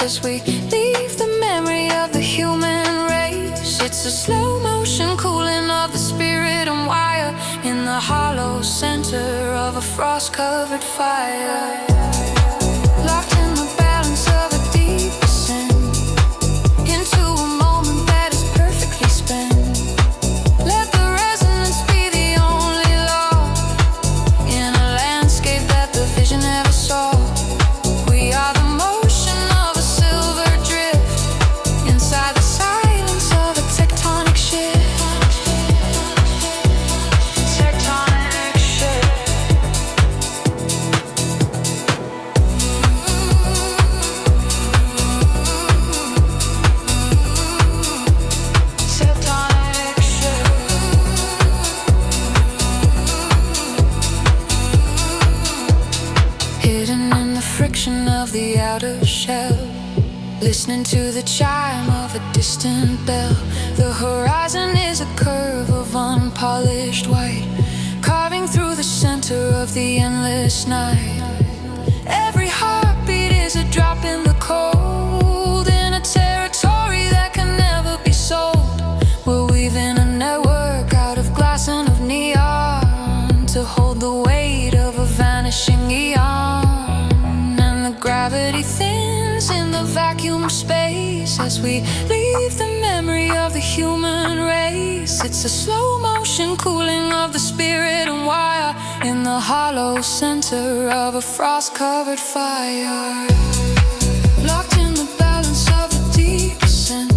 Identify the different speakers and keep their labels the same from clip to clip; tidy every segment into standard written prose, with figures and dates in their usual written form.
Speaker 1: as we leave the memory of the human race. It's a slow motion cooling of the spirit and wire in the hollow center of a frost-covered fire. Locked in the balance of a deep ascent into a moment that is perfectly spent. Let the resonance be the only law in a landscape that the vision never saw. We are the motion of a silver drift inside the silence of a tectonic shift. Tectonic shift. Tectonic shift. Hidden in the friction of the outer shell, listening to the chime of a distant bell. The horizon is a curve of unpolished white, carving through the center of the endless night. Every heartbeat is a drop in the cold, in a territory that can never be sold. We're weaving a network out of glass and of neon to hold the weight of a vanishing eon. And the gravity thins in the vacuum of space as we leave the memory of the human race. It's a slow motion cooling of the spirit and wire in the hollow center of a frost-covered fire. Locked in the balance of a deep ascent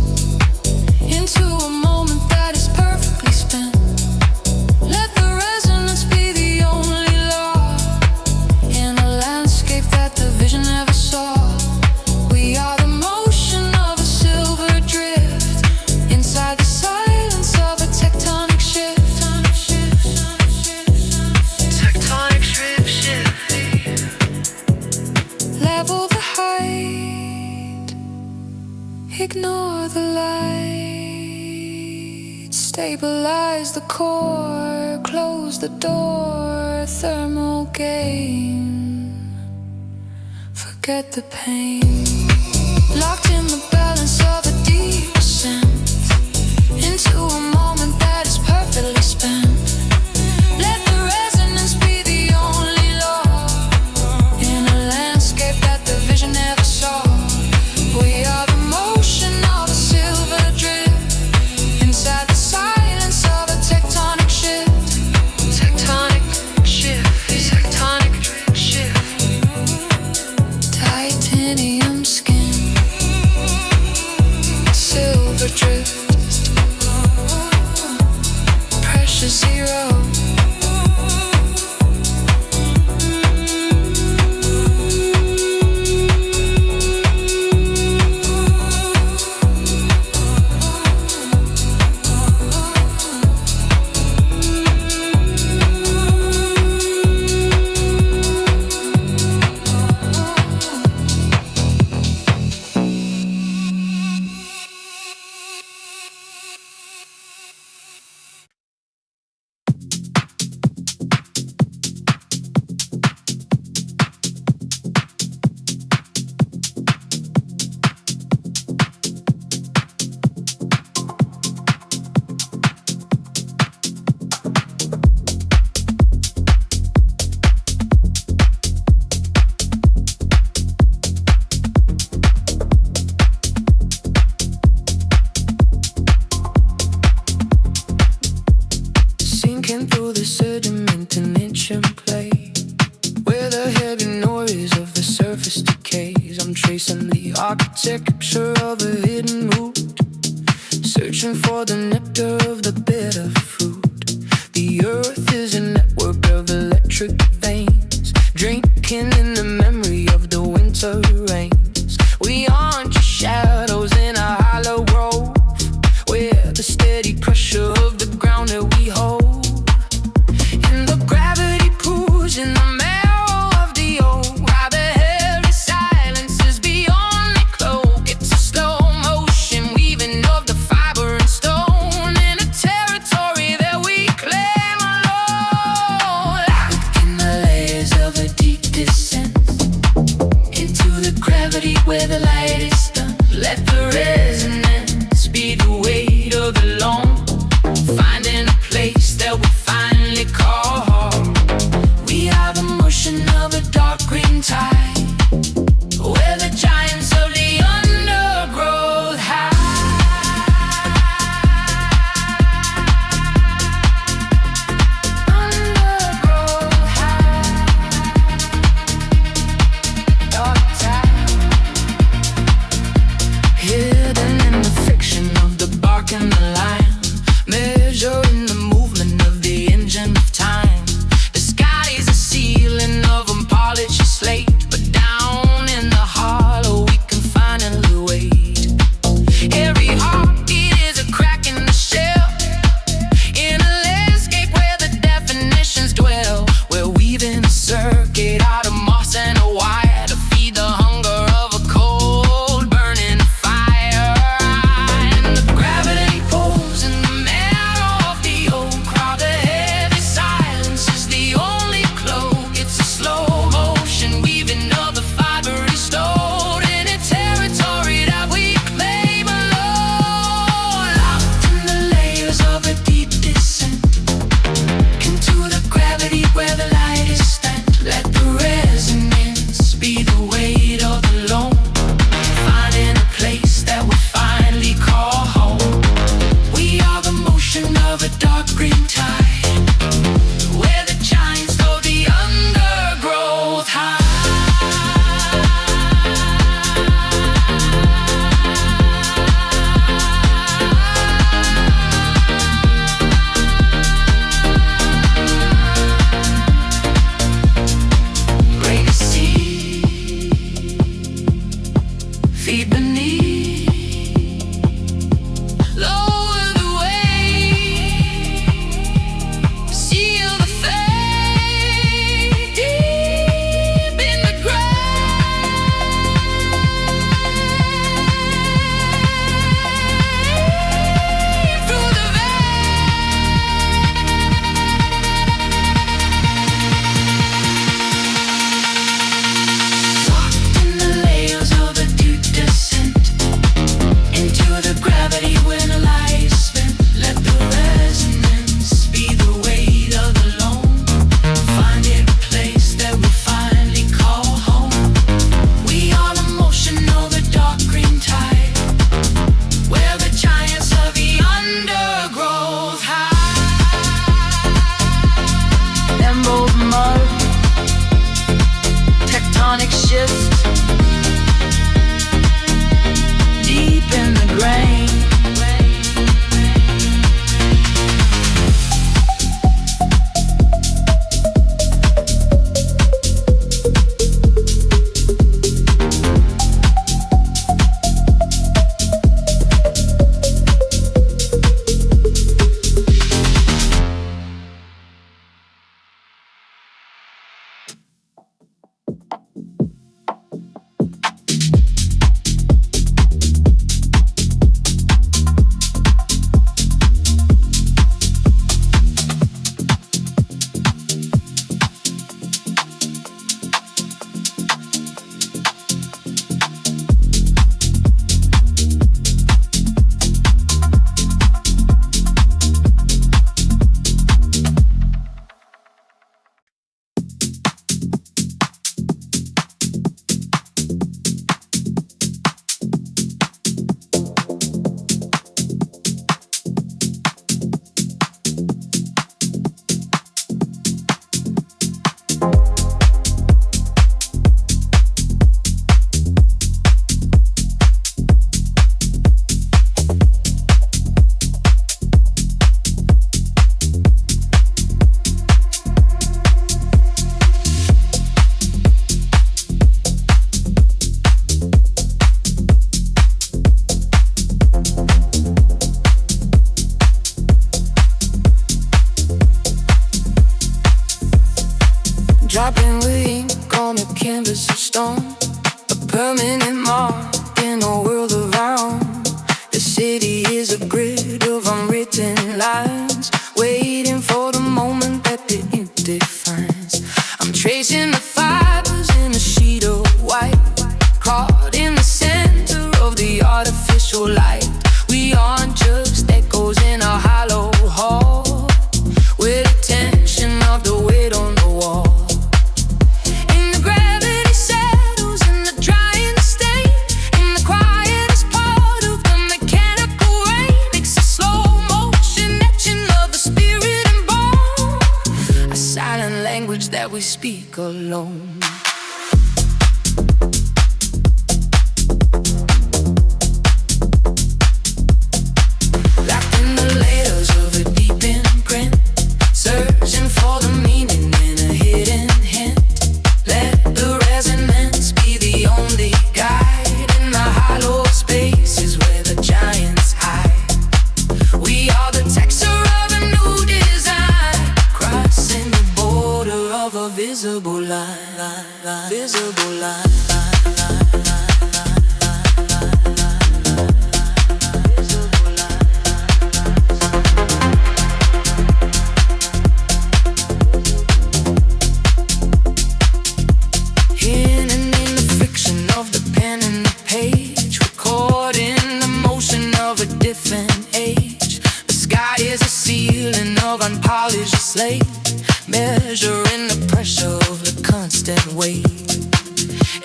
Speaker 1: into a moment that is perfectly spent. Let the resonance be the only law in a landscape that the vision never saw. We are the motion of a silver drift inside the silence of a tectonic shift. Tectonic shift. Level the height, ignore the light, stabilize the core, close the door, thermal gain, forget the pain. Locked in the balance of a deep ascent into a moment that is perfectly spent. Let the resonance be the only law in a landscape that the vision never saw. We are the motion of a silver drift inside the silence of a tectonic shift. Tectonic shift. Tectonic shift. Titanium skin, silver drift, pressure zero. Sinking through the sediment and ancient clay, where the heavy noise of the surface decays. I'm tracing the architecture of a hidden root, searching for the nectar of the bitter fruit. The earth is a network of electric veins, drinking in the memory of the winter rains. We aren't just shadows in a hollow grove, we're the steady pressure of the ground that we hold. And the gravity pulls in the marrow of the old, while the heavy silence is beyond the cloak. It's a slow motion weaving of the fiber and stone in a territory that we claim alone. Locked in the layers of a deep descent of a dark green tide, where the giants of the undergrowth hide. Undergrowth hide. Dark tide, hidden in the friction of the bark and the lime, measuring the movement of the engine of time. The sky is a ceiling of unpolished slate, but down in the hollow we can finally wait. Every heartbeat is a crack in the shell, in a landscape where the definitions dwell. We're weaving a circuit out of moss and a wire to feed the hunger of a cold burning fire. And the gravity pulls in the marrow of the old crowd. The heavy silence is the only cloak. It's a slow motion weaving of the fiber restored in a territory that we claim alone. Locked in the layers of a deep descent into the gravity where the light is spent. Let the resonance be the weight of the loam, finding a place that we finally call home. We are the motion of a dark green tide, where the giants of the undergrowth hide. Break a sea, feet beneath, lower the wave, seal the fate deep in the grave, through the locked in the layers of a deep descent into the gravity when the light is spent. Let the resonance be the weight of the loam, finding a place that we finally call home. We are the motion of the dark green tide, where the giants of the undergrowth hide. Emerald mud, tectonic shifts deep in the grain. Dropping with ink on a canvas of stone, a permanent mark in a world of our own. The city is a grid of unwritten lines, waiting for the moment that the ink defines. I'm tracing the fibers in a sheet of white, caught in the center of the artificial light. We aren't just echoes in a hollow hall, with the tension of the weight on the wall. In speak alone. Locked in the layers of a deep imprint, searching for the meaning in a hidden hint. Let the resonance be the only guide in the hollow spaces where the giants hide. We are the texture of a new design, crossing the border of a visible line, visible line. Unpolished slate, measuring the pressure of the constant weight.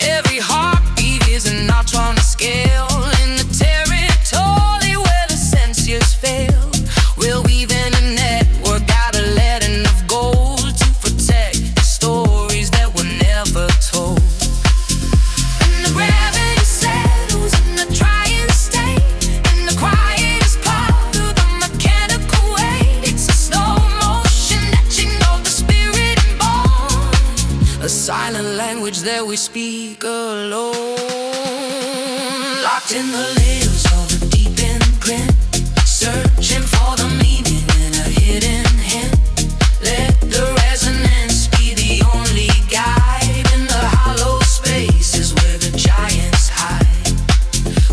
Speaker 1: Every heartbeat is an notch on the scale. In the territory where the senses fail, we're weaving a network out of lead and of gold to protect the stories that were never told. And the gravity settles in the trying state, and the quiet is part of the mechanical weight. It's a slow motion etching of the spirit and bone, a silent language that we speak alone. Locked in the layers of a deep imprint, searching for the meaning in a hidden hint. Let the resonance be the only guide in the hollow spaces where the giants hide.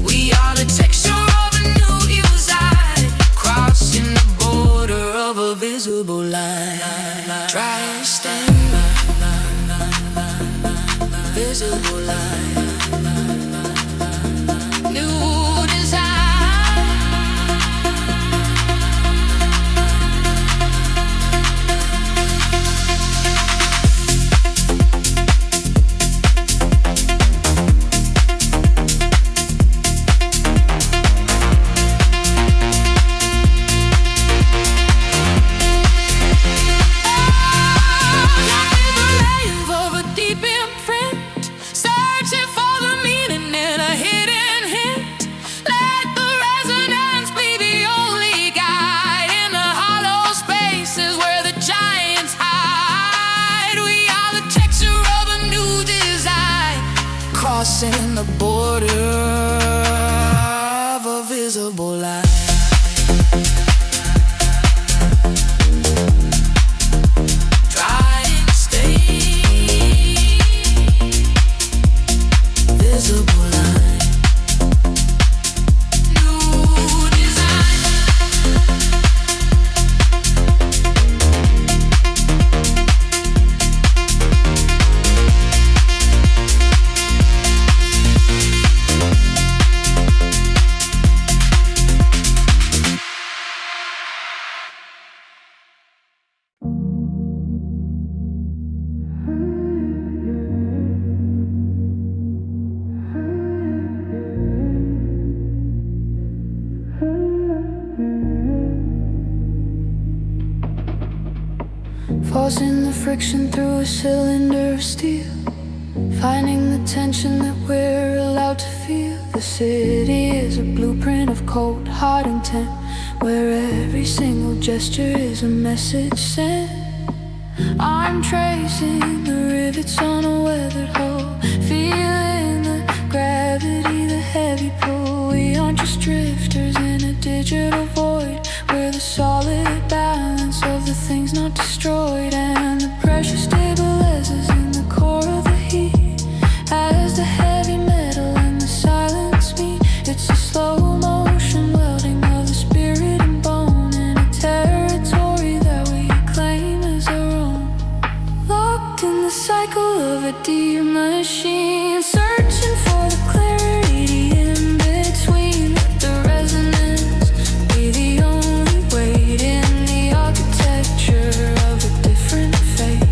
Speaker 1: We are the texture of a new design, crossing the border of a visible line. Try and stand, visible line. New design. Crossing the border of a visible line. Try and stay visible line. New design. Forcing the friction through a cylinder of steel, finding the tension that we're allowed to feel. The city is a blueprint of cold, hard intent, where every single gesture is a message sent. I'm tracing the rivets on a weathered hull, feeling the gravity, the heavy pull. We aren't just drifters in a digital void, we're the solid balance of the things not destroyed. And the pressure stabilizes in the core of the heat as the heavy metal and the silence meet. It's a slow motion welding of the spirit and bone in a territory that we claim as our own. Locked in the cycle of a deep machine, searching for the clarity in between. Let the resonance be the only weight in the architecture of a different fate.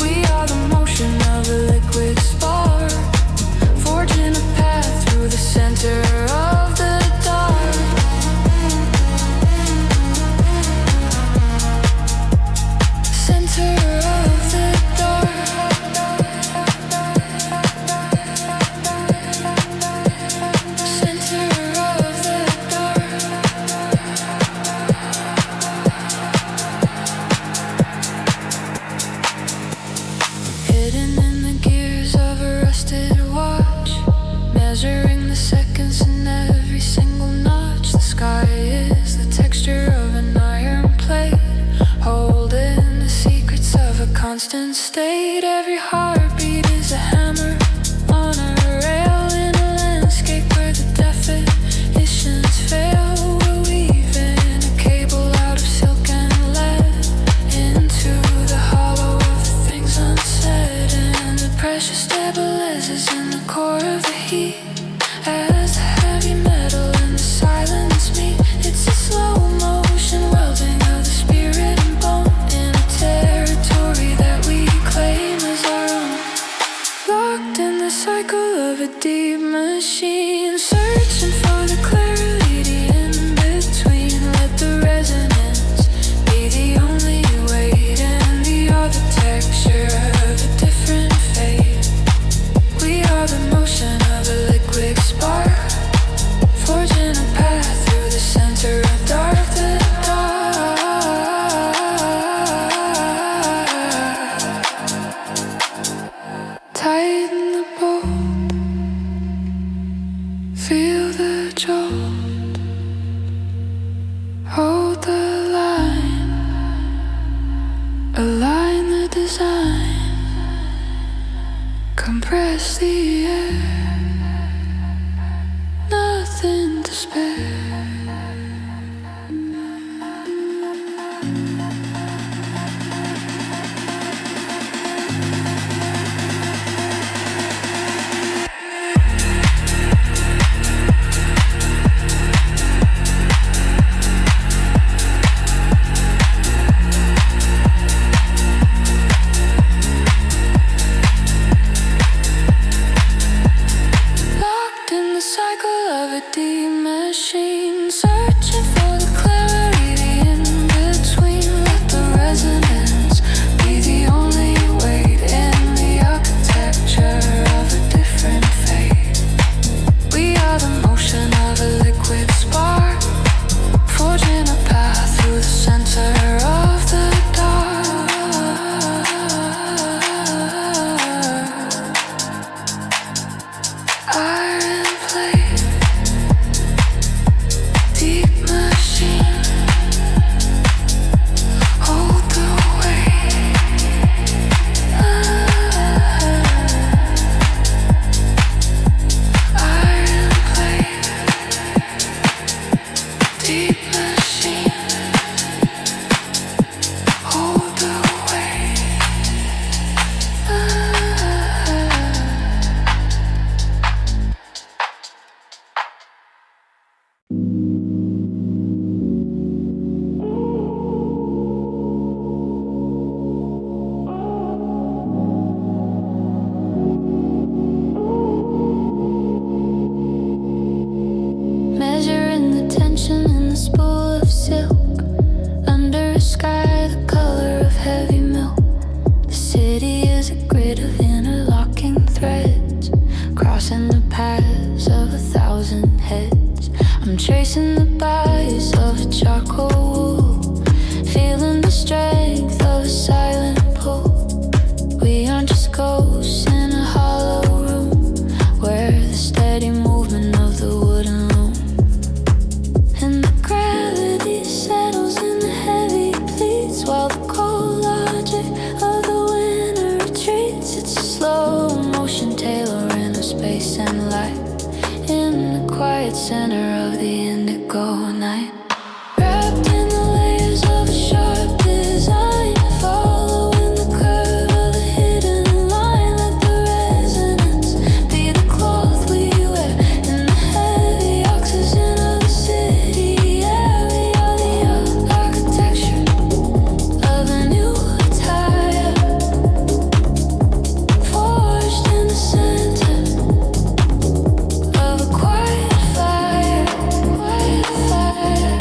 Speaker 1: We are the motion of a liquid spark, forging a path through the center of the dark. Center of the dark. state. Every heartbeat is a hammer on a rail in a landscape where the definitions fail. We're weaving a cable out of silk and lead into the hollow of the things unsaid, and the pressure stabilizes in the core of the heat as the heavy metal and the silence meet. It's a slow motion welding of the spirit and bone in a territory that we claim as our own. Locked in the cycle of a deep machine, searching for the clarity in between. Let the resonance be the only weight and the architecture of a different fate. We are the motion of a liquid spark, forging a path through the center of dark. The dark. Tighten the bolt, feel the jolt, hold the line, align the design, compress the air, nothing to spare. Locked in the cycle of a deep machine, searching for the clarity in between. Let the resonance be the only weight in the architecture of a different fate. We are the motion of a liquid spark, forging a path through the center of the dark. Iron plate, deep machine, hold the weight. Iron plate, deep machine, hold the weight. Measuring the tension in the spool of silk under a sky the color of heavy milk. The city is a grid of interlocking threads, crossing the paths of 1,000 heads. I'm tracing the bias of a charcoal wool, feeling the strength of a silent pull. We aren't just ghosts in a hollow room, where the steady movement of the wooden loom and the gravity settles in the heavy pleats, while the cold logic of the winter retreats. It's a slow motion tailoring of space and light in the quiet center of the indigo night. Wrapped in the layers of a sharp design, following the curve of the hidden line. Let the resonance be the cloth we wear in the heavy oxygen of the city air. We are the architecture of a new attire, forged in the center of a quiet fire, quiet fire.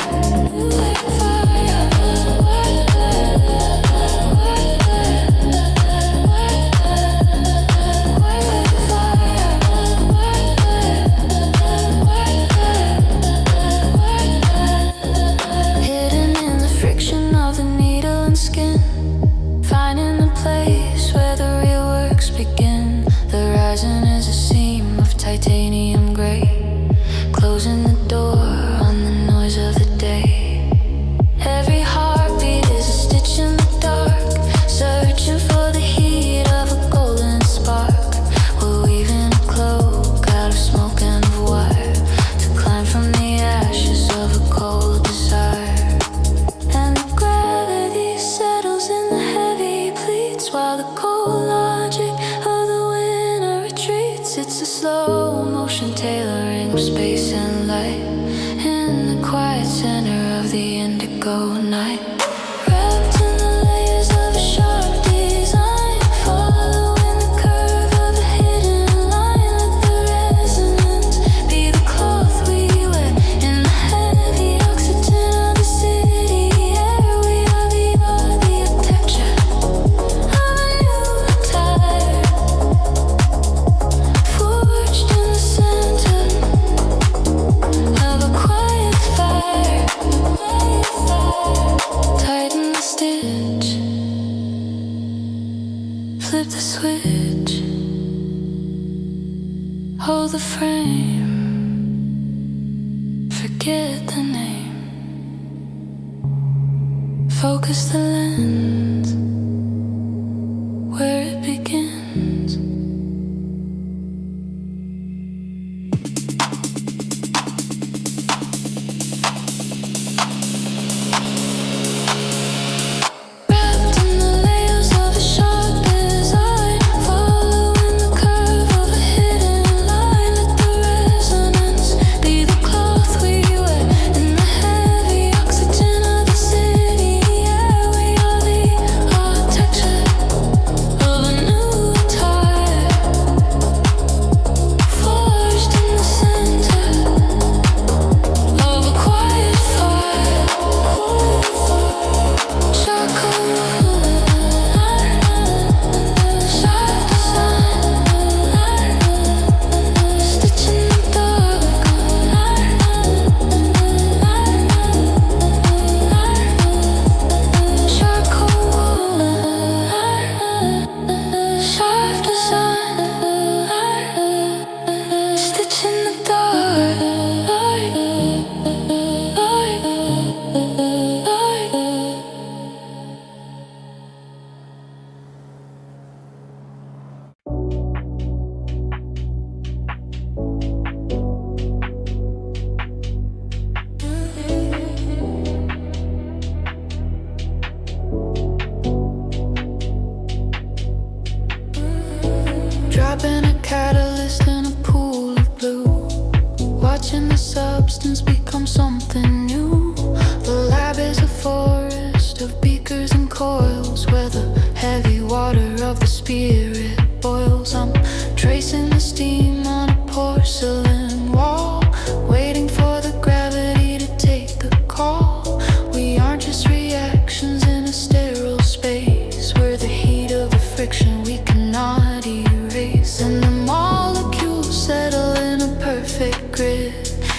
Speaker 1: a slow motion tailoring of space and light in the quiet center of the indigo night. Wrapped in the layers of a sharp design, following the curve of a hidden line. Let the resonance be the cloth we wear in the heavy oxygen of the city air. We are the architecture of a new tide, forged in the center of a quiet fire. Tighten the stitch, flip the switch, hold the frame, forget the name, focus the lens where it begins. Wrapped in the layers of a sharp design, following the curve of a hidden line. Let the resonance be the cloth we wear in the heavy oxygen of the city air. We are the architecture of a new tide, forged in the center of a quiet fire. Charcoal, sharp design, stitch in the dark. Charcoal, sharp design, stitch in the dark. Dropping a catalyst in a pool of blue, watching the substance become something new. The lab is a forest of beakers and coils, where the heavy water of the spirit boils. I'm tracing the steam on a porcelain wall, waiting for the gravity to take the call. We aren't just reactions in a sterile space, we're the heat of the friction we cannot erase. And the molecules settle in a perfect grid,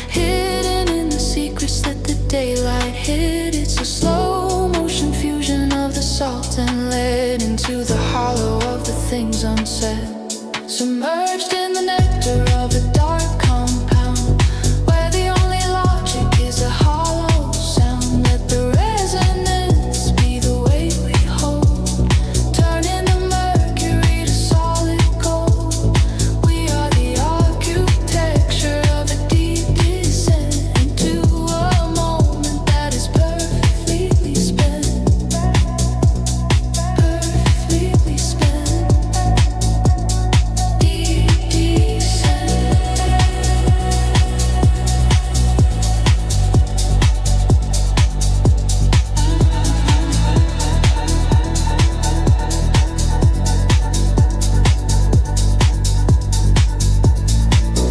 Speaker 1: hidden in the secrets that the daylight hid. It's a slow motion fusion of the salt and lead into the hollow of the things unsaid. Submerged in the nectar of a dark compound, where the only logic is a hollow sound. Let the resonance be the way we hold, turning the mercury to solid gold. We are the architecture of a deep descent into a moment that is perfectly spent. Perfectly spent. Deep descent.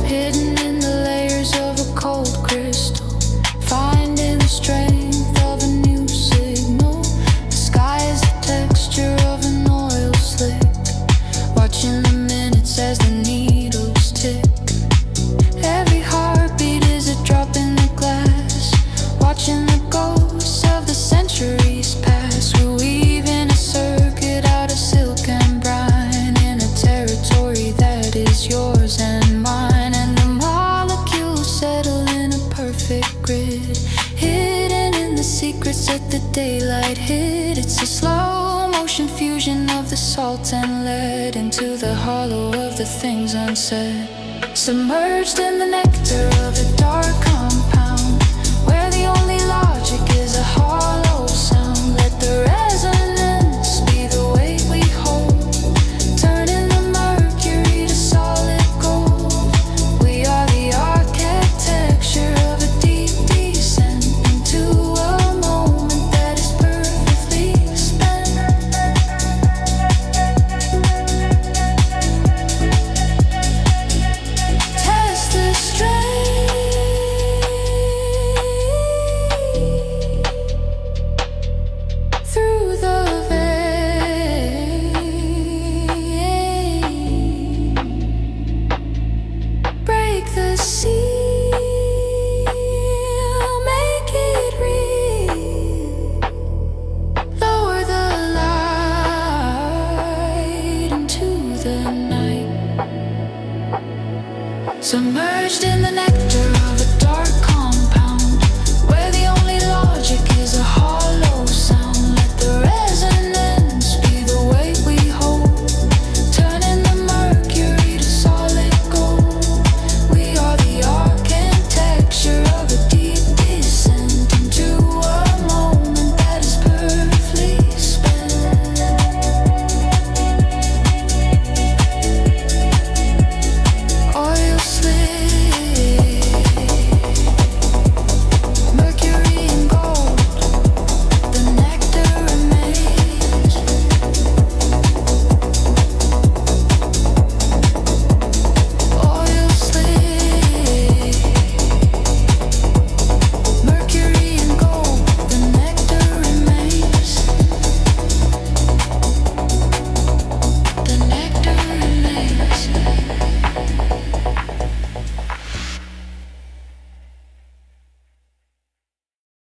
Speaker 1: Hidden in the layers of a cold crystal, finding the strength of a new signal. The sky is the texture of an oil slick, watching the minutes as the needles tick. Every heartbeat is a drop in the glass, watching the ghosts of the centuries pass. We're weaving a circuit out of silk and brine, in a territory that is yours and mine. And the molecules settle in a perfect grid, hidden in the secrets that the daylight hid. It's a slow motion fusion of the salt and lead into the hollow of the things unsaid. Submerged in the nectar of a dark compound, where the only logic is a hollow sound. Let the resonance be the way we hold, turning the mercury to solid gold. Submerged in the nectar of